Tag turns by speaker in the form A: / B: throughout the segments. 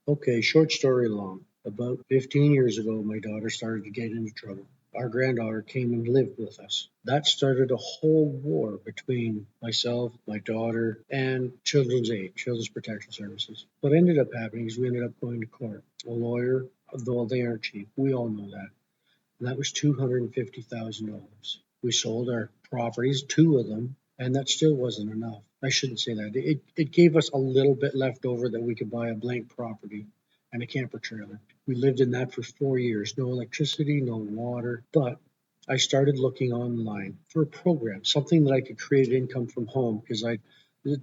A: Okay, short story long. About 15 years ago, my daughter started to get into trouble. Our granddaughter came and lived with us. That started a whole war between myself, my daughter, and Children's Aid, Children's Protection Services. What ended up happening is we ended up going to court. A lawyer, though they aren't cheap, we all know that. And that was $250,000. We sold our properties, two of them, and that still wasn't enough. I shouldn't say that. It gave us a little bit left over that we could buy a blank property and a camper trailer. We lived in that for 4 years. No electricity, no water. But I started looking online for a program, something that I could create income from home because I'd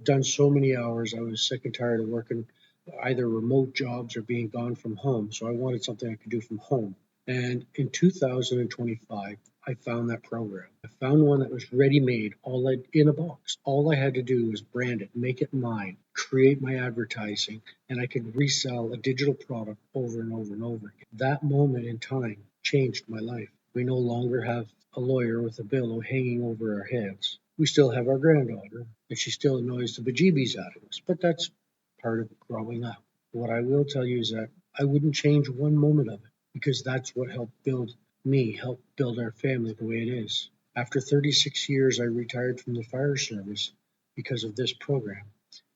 A: done so many hours. I was sick and tired of working either remote jobs or being gone from home. So I wanted something I could do from home. And in 2025, I found that program. I found one that was ready made, in a box. All I had to do was brand it, make it mine, create my advertising, and I could resell a digital product over and over and over again. That moment in time changed my life. We no longer have a lawyer with a bill hanging over our heads. We still have our granddaughter, and she still annoys the bejeebies out of us, but that's part of growing up. What I will tell you is that I wouldn't change one moment of it because that's what helped build me, helped build our family the way it is. After 36 years, I retired from the fire service because of this program.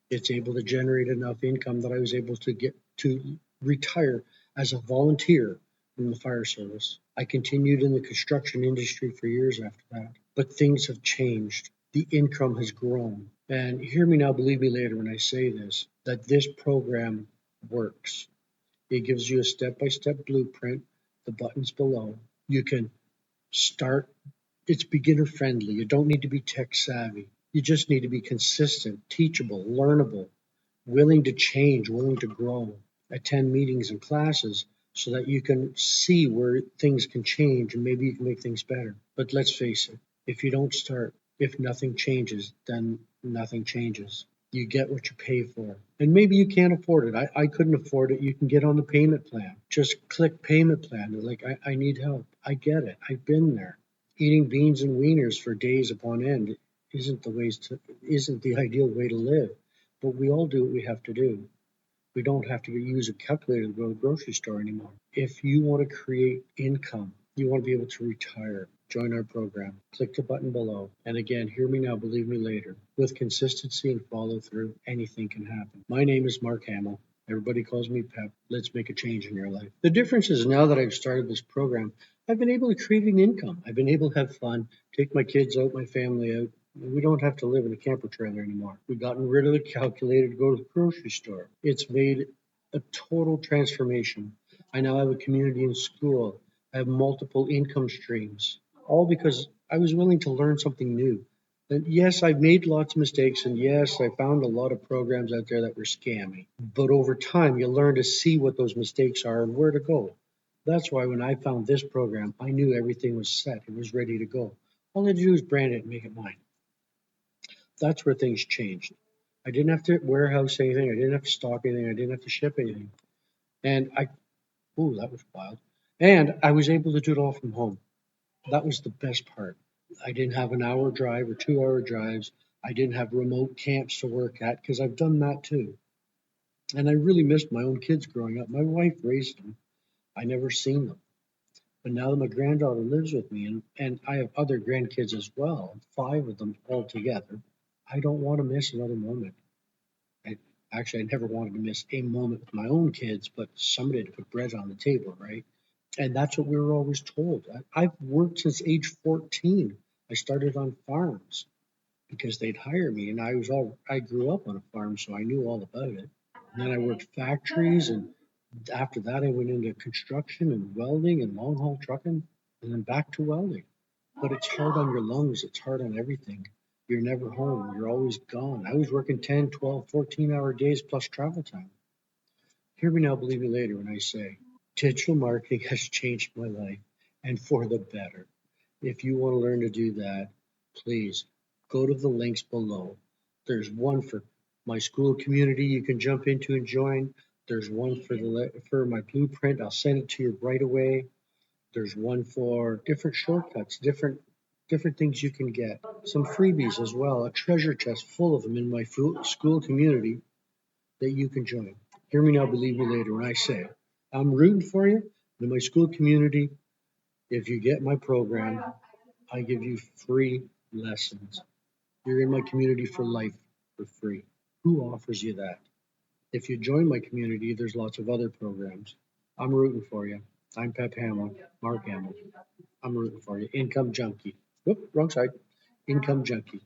A: It's able to generate enough income that I was able to get to retire as a volunteer from the fire service. I continued in the construction industry for years after that, but things have changed. The income has grown. And hear me now, believe me later when I say this, that this program works. It gives you a step-by-step blueprint, the buttons below. You can start. It's beginner friendly. You don't need to be tech savvy. You just need to be consistent, teachable, learnable, willing to change, willing to grow, attend meetings and classes so that you can see where things can change and maybe you can make things better. But let's face it, if you don't start, if nothing changes, then nothing changes. You get what you pay for. And maybe you can't afford it. I couldn't afford it. You can get on the payment plan. Just click payment plan. Like, I need help. I get it. I've been there. Eating beans and wieners for days upon end isn't the ideal way to live. But we all do what we have to do. We don't have to use a calculator to go to the grocery store anymore. If you want to create income, you want to be able to retire, join our program. Click the button below. And again, hear me now, believe me later. With consistency and follow through, anything can happen. My name is Mark Hamill. Everybody calls me Pep. Let's make a change in your life. The difference is now that I've started this program, I've been able to create an income. I've been able to have fun, take my kids out, my family out. We don't have to live in a camper trailer anymore. We've gotten rid of the calculator to go to the grocery store. It's made a total transformation. I now have a community in school. I have multiple income streams, all because I was willing to learn something new. And yes, I've made lots of mistakes, and yes, I found a lot of programs out there that were scammy. But over time, you learn to see what those mistakes are and where to go. That's why when I found this program, I knew everything was set. It was ready to go. All I had to do was brand it and make it mine. That's where things changed. I didn't have to warehouse anything. I didn't have to stock anything. I didn't have to ship anything. And that was wild. And I was able to do it all from home. That was the best part. I didn't have an hour drive or 2 hour drives. I didn't have remote camps to work at because I've done that too. And I really missed my own kids growing up. My wife raised them. I never seen them. But now that my granddaughter lives with me and I have other grandkids as well, 5 of them altogether, I don't want to miss another moment. I I never wanted to miss a moment with my own kids, but somebody to put bread on the table, right? And that's what we were always told. I've worked since age 14. I started on farms because they'd hire me, and I grew up on a farm, so I knew all about it. And then I worked factories, and after that, I went into construction and welding and long haul trucking, and then back to welding. But it's hard on your lungs. It's hard on everything. You're never home. You're always gone. I was working 10, 12, 14-hour days plus travel time. Hear me now, believe me later when I say digital marketing has changed my life and for the better. If you want to learn to do that, please go to the links below. There's one for my school community you can jump into and join. There's one for my blueprint. I'll send it to you right away. There's one for different shortcuts, different things you can get. Some freebies as well, a treasure chest full of them in my school community that you can join. Hear me now, believe me later when I say I'm rooting for you in my school community. If you get my program, I give you free lessons. You're in my community for life for free. Who offers you that? If you join my community, there's lots of other programs. I'm rooting for you. I'm Pep Hamill, Mark Hamill. I'm rooting for you. Income Junkie. Whoop, wrong side. Income Junkie.